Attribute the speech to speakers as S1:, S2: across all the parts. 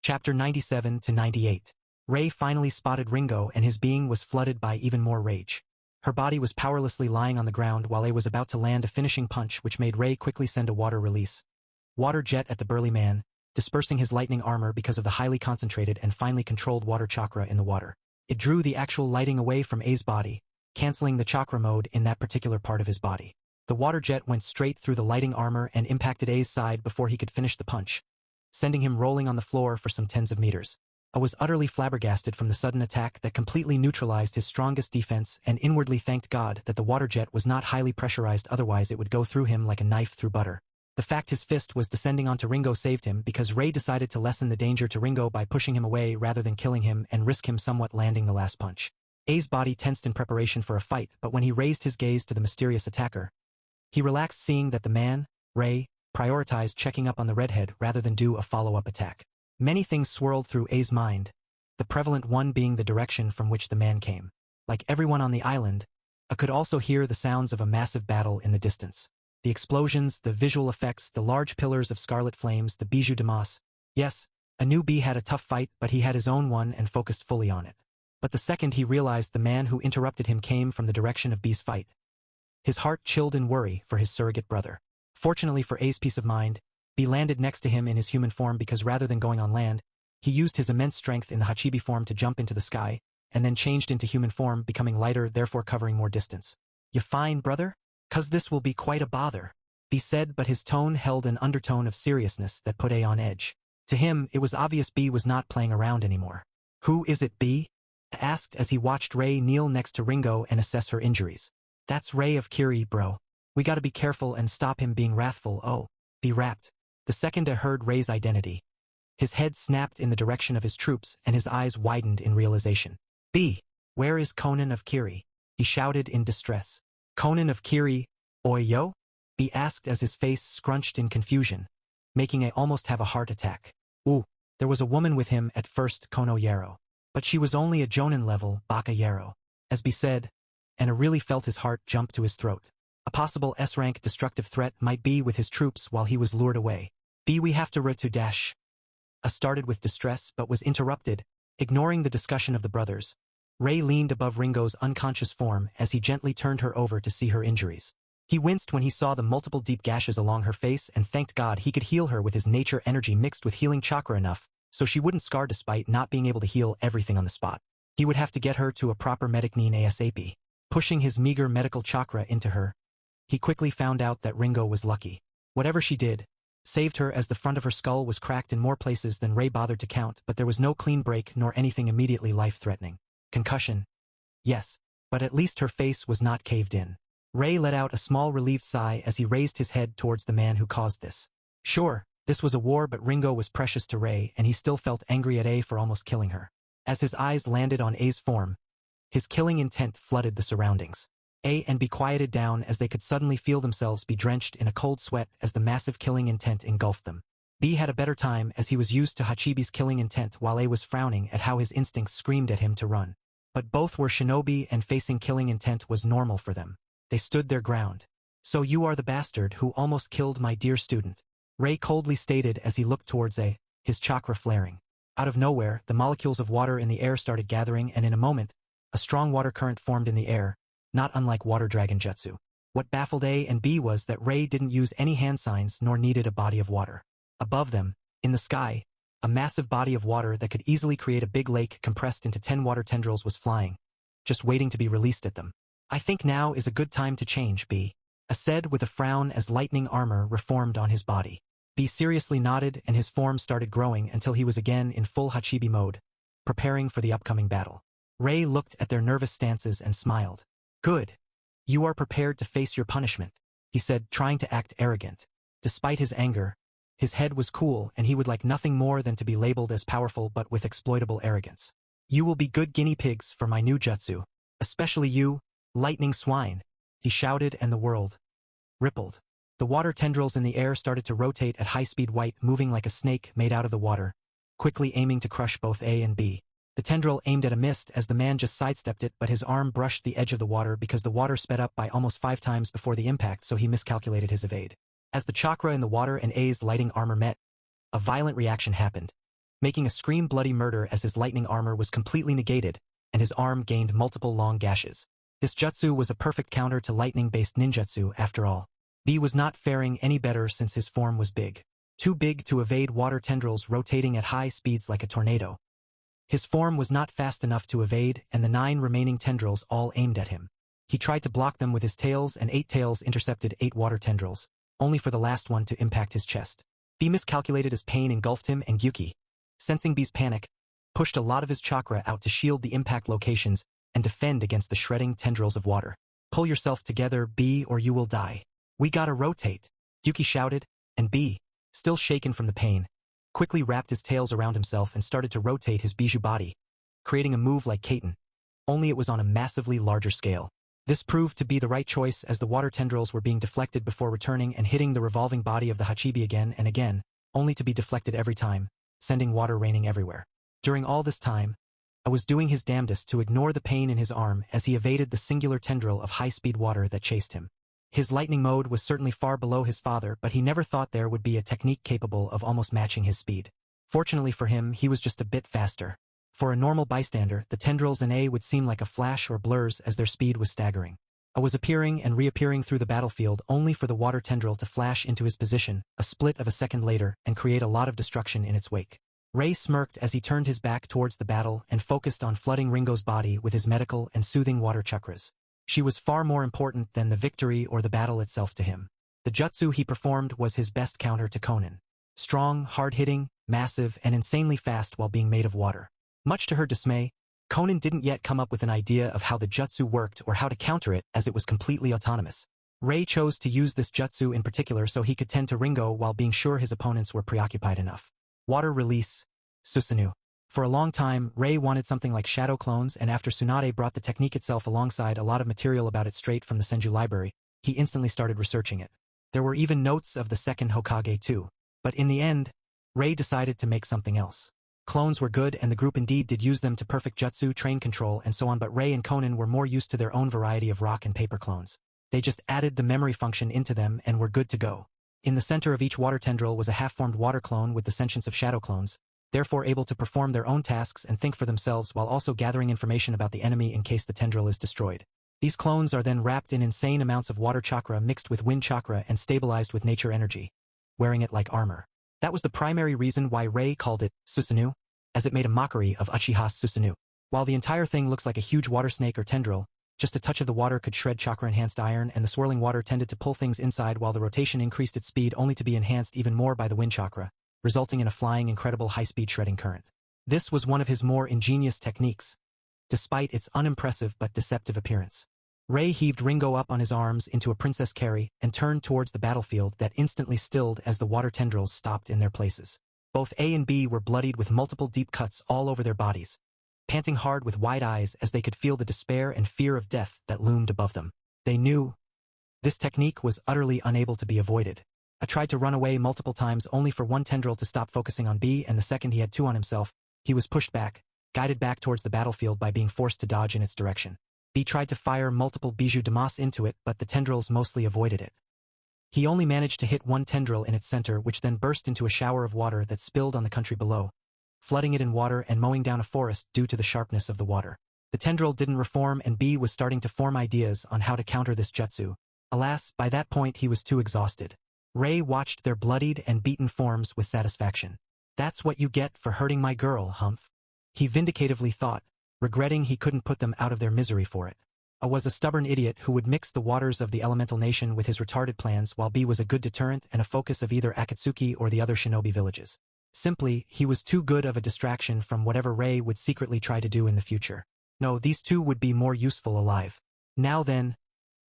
S1: Chapter 97 to 98. Ray finally spotted Ringo and his being was flooded by even more rage. Her body was powerlessly lying on the ground while A was about to land a finishing punch which made Ray quickly send a water release. Water jet at the burly man, dispersing his lightning armor because of the highly concentrated and finely controlled water chakra in the water. It drew the actual lighting away from A's body, canceling the chakra mode in that particular part of his body. The water jet went straight through the lighting armor and impacted A's side before he could finish the punch, sending him rolling on the floor for some tens of meters. A was utterly flabbergasted from the sudden attack that completely neutralized his strongest defense and inwardly thanked God that the water jet was not highly pressurized, otherwise it would go through him like a knife through butter. The fact his fist was descending onto Ringo saved him because Ray decided to lessen the danger to Ringo by pushing him away rather than killing him and risk him somewhat landing the last punch. A's body tensed in preparation for a fight, but when he raised his gaze to the mysterious attacker, he relaxed seeing that the man, Ray, prioritized checking up on the redhead rather than do a follow-up attack. Many things swirled through A's mind, the prevalent one being the direction from which the man came. Like everyone on the island, A could also hear the sounds of a massive battle in the distance. The explosions, the visual effects, the large pillars of scarlet flames, the bijou de masse. Yes, a new B had a tough fight, but he had his own one and focused fully on it. But the second he realized the man who interrupted him came from the direction of B's fight, his heart chilled in worry for his surrogate brother. Fortunately for A's peace of mind, B landed next to him in his human form because rather than going on land, he used his immense strength in the Hachibi form to jump into the sky, and then changed into human form, becoming lighter, therefore covering more distance. "You fine, brother? 'Cause this will be quite a bother," B said, but his tone held an undertone of seriousness that put A on edge. To him, it was obvious B was not playing around anymore. "Who is it, B?" asked as he watched Ray kneel next to Ringo and assess her injuries. "That's Ray of Kiri, bro. We gotta be careful and stop him being wrathful." "Oh," B rapped. The second I heard Ray's identity, his head snapped in the direction of his troops and his eyes widened in realization. "B, where is Conan of Kiri?" he shouted in distress. "Conan of Kiri, oi yo?" B asked as his face scrunched in confusion, making A almost have a heart attack. Ooh, there was a woman with him at first, Kono Yaro. But she was only a Jonin level, Baka Yaro. As B said, and A really felt his heart jump to his throat. A possible S-rank destructive threat might be with his troops while he was lured away. "B, we have to dash." A started with distress but was interrupted, ignoring the discussion of the brothers. Ray leaned above Ringo's unconscious form as he gently turned her over to see her injuries. He winced when he saw the multiple deep gashes along her face and thanked God he could heal her with his nature energy mixed with healing chakra enough, so she wouldn't scar despite not being able to heal everything on the spot. He would have to get her to a proper medic need ASAP. Pushing his meager medical chakra into her, he quickly found out that Ringo was lucky. Whatever she did, saved her as the front of her skull was cracked in more places than Ray bothered to count, but there was no clean break nor anything immediately life-threatening. Concussion? Yes, but at least her face was not caved in. Ray let out a small relieved sigh as he raised his head towards the man who caused this. Sure, this was a war, but Ringo was precious to Ray and he still felt angry at A for almost killing her. As his eyes landed on A's form, his killing intent flooded the surroundings. A and B quieted down as they could suddenly feel themselves be drenched in a cold sweat as the massive killing intent engulfed them. B had a better time as he was used to Hachibi's killing intent while A was frowning at how his instincts screamed at him to run. But both were shinobi and facing killing intent was normal for them. They stood their ground. "So you are the bastard who almost killed my dear student," Ray coldly stated as he looked towards A, his chakra flaring. Out of nowhere, the molecules of water in the air started gathering and in a moment, a strong water current formed in the air, not unlike water dragon jutsu. What baffled A and B was that Ray didn't use any hand signs nor needed a body of water. Above them, in the sky, a massive body of water that could easily create a big lake compressed into 10 water tendrils was flying, just waiting to be released at them. "I think now is a good time to change, B," A said with a frown as lightning armor reformed on his body. B seriously nodded and his form started growing until he was again in full Hachibi mode, preparing for the upcoming battle. Ray looked at their nervous stances and smiled. "Good. You are prepared to face your punishment," he said, trying to act arrogant. Despite his anger, his head was cool and he would like nothing more than to be labeled as powerful but with exploitable arrogance. "You will be good guinea pigs for my new jutsu. Especially you, lightning swine," he shouted, and the world rippled. The water tendrils in the air started to rotate at high speed, white moving like a snake made out of the water, quickly aiming to crush both A and B. The tendril aimed at a mist as the man just sidestepped it, but his arm brushed the edge of the water because the water sped up by almost 5 times before the impact, so he miscalculated his evade. As the chakra in the water and A's lighting armor met, a violent reaction happened, making a scream bloody murder as his lightning armor was completely negated, and his arm gained multiple long gashes. This jutsu was a perfect counter to lightning-based ninjutsu after all. B was not faring any better since his form was big. Too big to evade water tendrils rotating at high speeds like a tornado. His form was not fast enough to evade, and the 9 remaining tendrils all aimed at him. He tried to block them with his tails, and 8 tails intercepted 8 water tendrils, only for the last one to impact his chest. B miscalculated as pain engulfed him, and Gyuki, sensing B's panic, pushed a lot of his chakra out to shield the impact locations and defend against the shredding tendrils of water. Pull yourself together, B, or you will die. We gotta rotate, Gyuki shouted, and B, still shaken from the pain, quickly wrapped his tails around himself and started to rotate his bijou body, creating a move like Kaiten. Only it was on a massively larger scale. This proved to be the right choice as the water tendrils were being deflected before returning and hitting the revolving body of the Hachibi again and again, only to be deflected every time, sending water raining everywhere. During all this time, I was doing his damnedest to ignore the pain in his arm as he evaded the singular tendril of high-speed water that chased him. His lightning mode was certainly far below his father, but he never thought there would be a technique capable of almost matching his speed. Fortunately for him, he was just a bit faster. For a normal bystander, the tendrils in A would seem like a flash or blurs as their speed was staggering. I was appearing and reappearing through the battlefield only for the water tendril to flash into his position, a split of a second later, and create a lot of destruction in its wake. Ray smirked as he turned his back towards the battle and focused on flooding Ringo's body with his medical and soothing water chakras. She was far more important than the victory or the battle itself to him. The jutsu he performed was his best counter to Konan. Strong, hard-hitting, massive, and insanely fast while being made of water. Much to her dismay, Konan didn't yet come up with an idea of how the jutsu worked or how to counter it, as it was completely autonomous. Ray chose to use this jutsu in particular so he could tend to Ringo while being sure his opponents were preoccupied enough. Water release, Susanoo. For a long time, Ray wanted something like shadow clones, and after Tsunade brought the technique itself alongside a lot of material about it straight from the Senju library, he instantly started researching it. There were even notes of the second Hokage too. But in the end, Ray decided to make something else. Clones were good, and the group indeed did use them to perfect jutsu, train control, and so on, but Ray and Konan were more used to their own variety of rock and paper clones. They just added the memory function into them and were good to go. In the center of each water tendril was a half-formed water clone with the sentience of shadow clones, therefore able to perform their own tasks and think for themselves while also gathering information about the enemy in case the tendril is destroyed. These clones are then wrapped in insane amounts of water chakra mixed with wind chakra and stabilized with nature energy, wearing it like armor. That was the primary reason why Ray called it Susanoo, as it made a mockery of Uchiha's Susanoo. While the entire thing looks like a huge water snake or tendril, just a touch of the water could shred chakra-enhanced iron, and the swirling water tended to pull things inside while the rotation increased its speed only to be enhanced even more by the wind chakra, resulting in a flying, incredible high-speed shredding current. This was one of his more ingenious techniques, despite its unimpressive but deceptive appearance. Ray heaved Ringo up on his arms into a princess carry and turned towards the battlefield that instantly stilled as the water tendrils stopped in their places. Both A and B were bloodied with multiple deep cuts all over their bodies, panting hard with wide eyes as they could feel the despair and fear of death that loomed above them. They knew this technique was utterly unable to be avoided. I tried to run away multiple times only for one tendril to stop focusing on B, and the second he had 2 on himself, he was pushed back, guided back towards the battlefield by being forced to dodge in its direction. B tried to fire multiple bijou de masse into it, but the tendrils mostly avoided it. He only managed to hit one tendril in its center, which then burst into a shower of water that spilled on the country below, flooding it in water and mowing down a forest due to the sharpness of the water. The tendril didn't reform, and B was starting to form ideas on how to counter this jutsu. Alas, by that point he was too exhausted. Ray watched their bloodied and beaten forms with satisfaction. "That's what you get for hurting my girl, Humph," he vindicatively thought, regretting he couldn't put them out of their misery for it. A was a stubborn idiot who would mix the waters of the elemental nation with his retarded plans, while B was a good deterrent and a focus of either Akatsuki or the other shinobi villages. Simply, he was too good of a distraction from whatever Ray would secretly try to do in the future. No, these two would be more useful alive. Now then,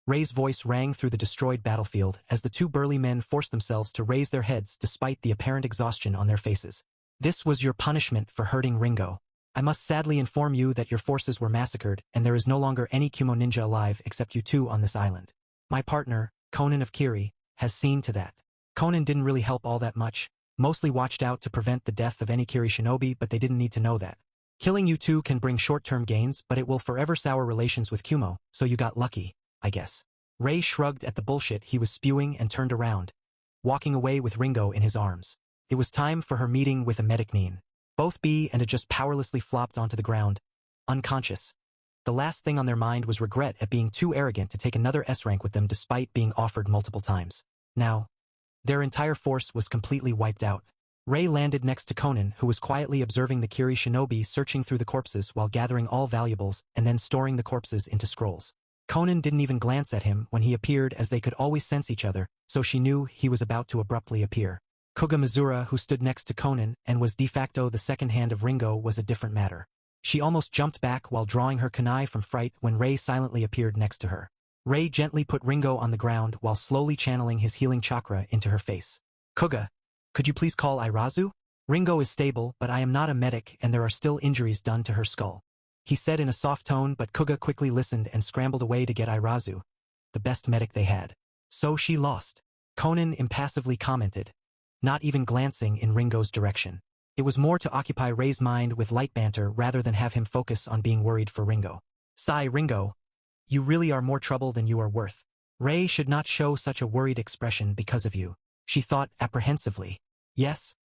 S1: Ray's voice rang through the destroyed battlefield as the 2 burly men forced themselves to raise their heads despite the apparent exhaustion on their faces. "This was your punishment for hurting Ringo. I must sadly inform you that your forces were massacred, and there is no longer any Kumo ninja alive except you 2 on this island. My partner, Konan of Kiri, has seen to that." Konan didn't really help all that much, mostly watched out to prevent the death of any Kiri shinobi, but they didn't need to know that. "Killing you 2 can bring short-term gains, but it will forever sour relations with Kumo, so you got lucky, I guess." Ray shrugged at the bullshit he was spewing and turned around, walking away with Ringo in his arms. It was time for her meeting with a medicnine. Both B and A just powerlessly flopped onto the ground, unconscious. The last thing on their mind was regret at being too arrogant to take another S rank with them despite being offered multiple times. Now, their entire force was completely wiped out. Rei landed next to Conan, who was quietly observing the Kiri shinobi searching through the corpses while gathering all valuables and then storing the corpses into scrolls. Conan didn't even glance at him when he appeared, as they could always sense each other, so she knew he was about to abruptly appear. Koga Mizura, who stood next to Conan and was de facto the second hand of Ringo, was a different matter. She almost jumped back while drawing her kunai from fright when Rei silently appeared next to her. Rei gently put Ringo on the ground while slowly channeling his healing chakra into her face. Koga, could you please call Irazu? Ringo is stable, but I am not a medic and there are still injuries done to her skull, he said in a soft tone, but Koga quickly listened and scrambled away to get Irazu, the best medic they had. So she lost, Conan impassively commented, not even glancing in Ringo's direction. It was more to occupy Rei's mind with light banter rather than have him focus on being worried for Ringo. Sigh, Ringo. You really are more trouble than you are worth. Rei should not show such a worried expression because of you, she thought apprehensively. Yes?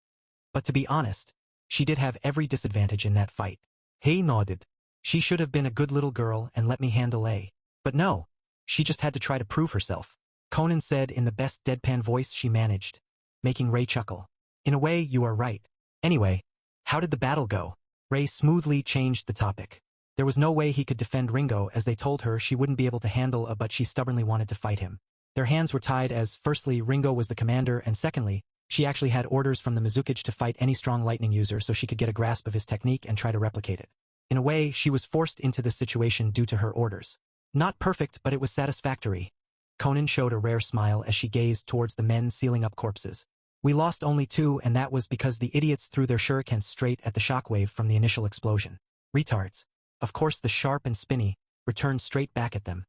S1: But to be honest, she did have every disadvantage in that fight. Hei nodded. She should have been a good little girl and let me handle A. But no, she just had to try to prove herself, Conan said in the best deadpan voice she managed, making Rei chuckle. In a way, you are right. Anyway, how did the battle go? Rei smoothly changed the topic. There was no way he could defend Ringo, as they told her she wouldn't be able to handle A, but she stubbornly wanted to fight him. Their hands were tied as, firstly, Ringo was the commander, and secondly, she actually had orders from the Mizukage to fight any strong lightning user so she could get a grasp of his technique and try to replicate it. In a way, she was forced into this situation due to her orders. Not perfect, but it was satisfactory. Conan showed a rare smile as she gazed towards the men sealing up corpses. We lost only 2, and that was because the idiots threw their shurikens straight at the shockwave from the initial explosion. Retards. Of course, the sharp and spinny returned straight back at them,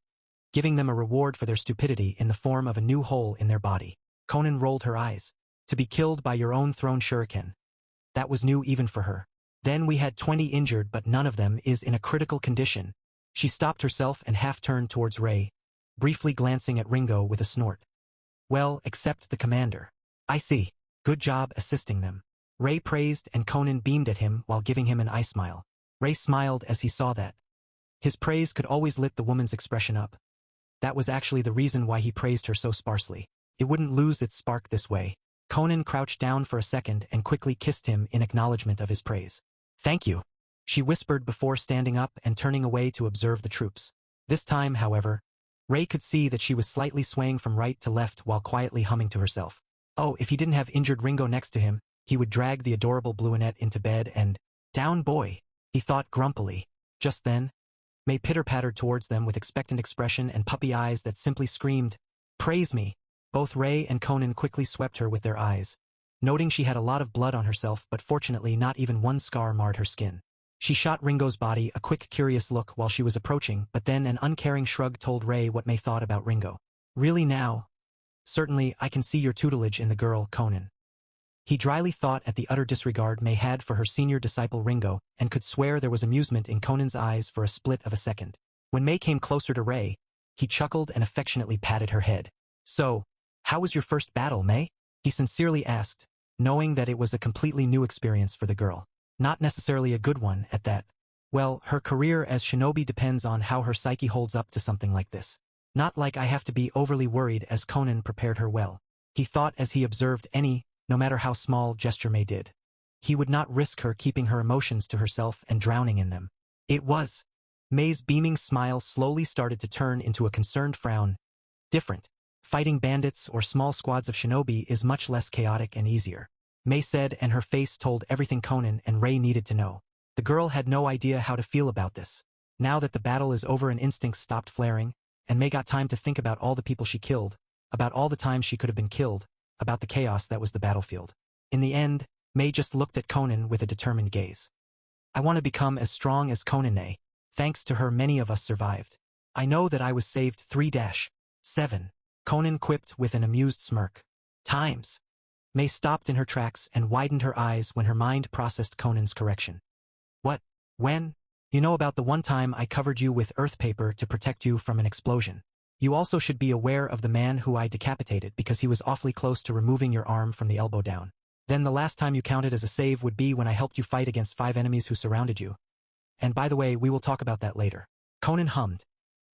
S1: giving them a reward for their stupidity in the form of a new hole in their body. Conan rolled her eyes. To be killed by your own thrown shuriken. That was new even for her. Then we had 20 injured, but none of them is in a critical condition. She stopped herself and half-turned towards Rei, briefly glancing at Ringo with a snort. Well, except the commander. I see. Good job assisting them. Rei praised, and Conan beamed at him while giving him an eye smile. Rei smiled as he saw that. His praise could always lit the woman's expression up. That was actually the reason why he praised her so sparsely. It wouldn't lose its spark this way. Conan crouched down for a second and quickly kissed him in acknowledgement of his praise. Thank you, she whispered before standing up and turning away to observe the troops. This time, however, Rei could see that she was slightly swaying from right to left while quietly humming to herself. Oh, if he didn't have injured Ringo next to him, he would drag the adorable Bluinette into bed and, down boy, he thought grumpily. Just then, May pitter-pattered towards them with expectant expression and puppy eyes that simply screamed, "Praise me!" Both Rei and Conan quickly swept her with their eyes, noting she had a lot of blood on herself, but fortunately not even one scar marred her skin. She shot Ringo's body a quick curious look while she was approaching, but then an uncaring shrug told Rei what May thought about Ringo. Really now? Certainly, I can see your tutelage in the girl, Conan. He dryly thought at the utter disregard May had for her senior disciple Ringo, and could swear there was amusement in Conan's eyes for a split of a second. When May came closer to Rei, he chuckled and affectionately patted her head. So, how was your first battle, May? He sincerely asked, knowing that it was a completely new experience for the girl. Not necessarily a good one, at that. Well, her career as shinobi depends on how her psyche holds up to something like this. Not like I have to be overly worried, as Conan prepared her well. He thought as he observed any, no matter how small, gesture May did. He would not risk her keeping her emotions to herself and drowning in them. It was. May's beaming smile slowly started to turn into a concerned frown. Different. Fighting bandits or small squads of shinobi is much less chaotic and easier, May said, and her face told everything Conan and Rei needed to know. The girl had no idea how to feel about this. Now that the battle is over and instincts stopped flaring, and May got time to think about all the people she killed, about all the times she could have been killed, about the chaos that was the battlefield. In the end, May just looked at Conan with a determined gaze. I want to become as strong as Conan. Thanks to her, many of us survived. I know that I was saved 3-7. Conan quipped with an amused smirk. Times. May stopped in her tracks and widened her eyes when her mind processed Conan's correction. What? When? You know about the one time I covered you with earth paper to protect you from an explosion. You also should be aware of the man who I decapitated because he was awfully close to removing your arm from the elbow down. Then the last time you counted as a save would be when I helped you fight against 5 enemies who surrounded you. And by the way, we will talk about that later. Conan hummed,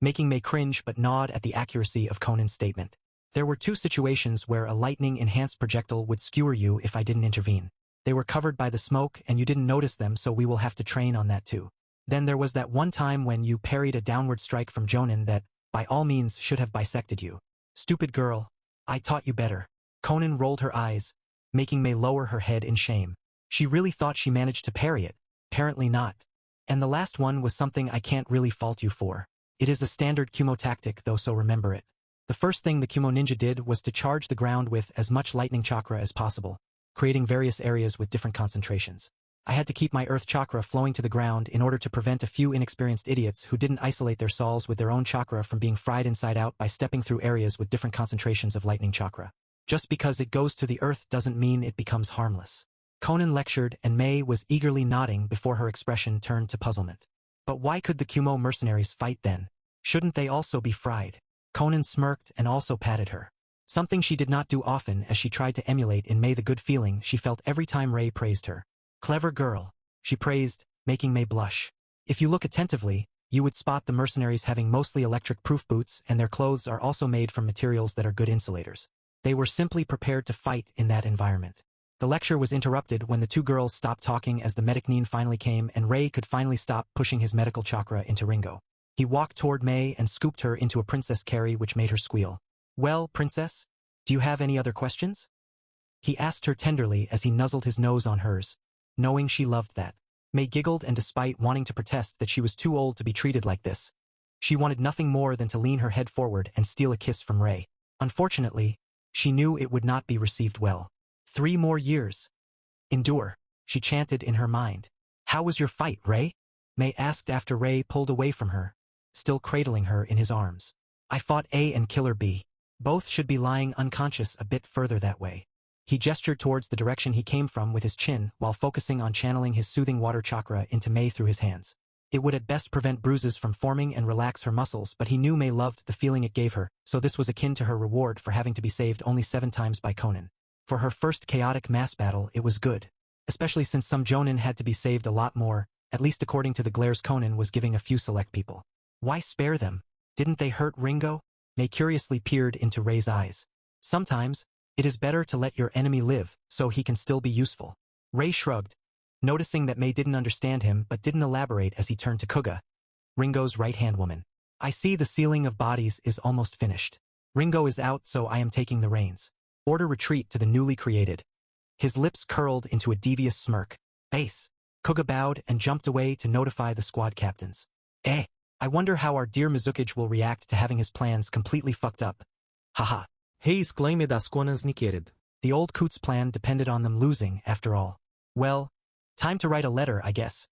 S1: making May cringe but nod at the accuracy of Conan's statement. There were 2 situations where a lightning-enhanced projectile would skewer you if I didn't intervene. They were covered by the smoke and you didn't notice them, so we will have to train on that too. Then there was that one time when you parried a downward strike from Jonin that, by all means, should have bisected you. Stupid girl. I taught you better. Conan rolled her eyes, making May lower her head in shame. She really thought she managed to parry it. Apparently not. And the last one was something I can't really fault you for. It is a standard Kumo tactic though, so remember it. The first thing the Kumo ninja did was to charge the ground with as much lightning chakra as possible, creating various areas with different concentrations. I had to keep my earth chakra flowing to the ground in order to prevent a few inexperienced idiots who didn't isolate their souls with their own chakra from being fried inside out by stepping through areas with different concentrations of lightning chakra. Just because it goes to the earth doesn't mean it becomes harmless. Conan lectured and May was eagerly nodding before her expression turned to puzzlement. But why could the Kumo mercenaries fight then? Shouldn't they also be fried? Conan smirked and also patted her. Something she did not do often, as she tried to emulate in May the good feeling she felt every time Ray praised her. Clever girl, she praised, making May blush. If you look attentively, you would spot the mercenaries having mostly electric-proof boots, and their clothes are also made from materials that are good insulators. They were simply prepared to fight in that environment. The lecture was interrupted when the 2 girls stopped talking as the medicine finally came and Ray could finally stop pushing his medical chakra into Ringo. He walked toward May and scooped her into a princess carry, which made her squeal. Well, princess, do you have any other questions? He asked her tenderly as he nuzzled his nose on hers, knowing she loved that. May giggled, and despite wanting to protest that she was too old to be treated like this, she wanted nothing more than to lean her head forward and steal a kiss from Ray. Unfortunately, she knew it would not be received well. 3 more years. Endure, she chanted in her mind. How was your fight, Ray? May asked after Ray pulled away from her, still cradling her in his arms. I fought A and Killer B. Both should be lying unconscious a bit further that way. He gestured towards the direction he came from with his chin while focusing on channeling his soothing water chakra into May through his hands. It would at best prevent bruises from forming and relax her muscles, but he knew May loved the feeling it gave her, so this was akin to her reward for having to be saved only 7 times by Conan. For her first chaotic mass battle, it was good. Especially since some Jonin had to be saved a lot more, at least according to the glares Conan was giving a few select people. Why spare them? Didn't they hurt Ringo? May curiously peered into Ray's eyes. Sometimes, it is better to let your enemy live, so he can still be useful. Ray shrugged, noticing that May didn't understand him but didn't elaborate as he turned to Kuga, Ringo's right-hand woman. I see the sealing of bodies is almost finished. Ringo is out, so I am taking the reins. Order retreat to the newly created. His lips curled into a devious smirk. Base. Kuga bowed and jumped away to notify the squad captains. I wonder how our dear Mizuki's will react to having his plans completely fucked up. Haha.
S2: He exclaimed as Conan's nicked.
S1: The old coot's plan depended on them losing, after all. Well, time to write a letter, I guess.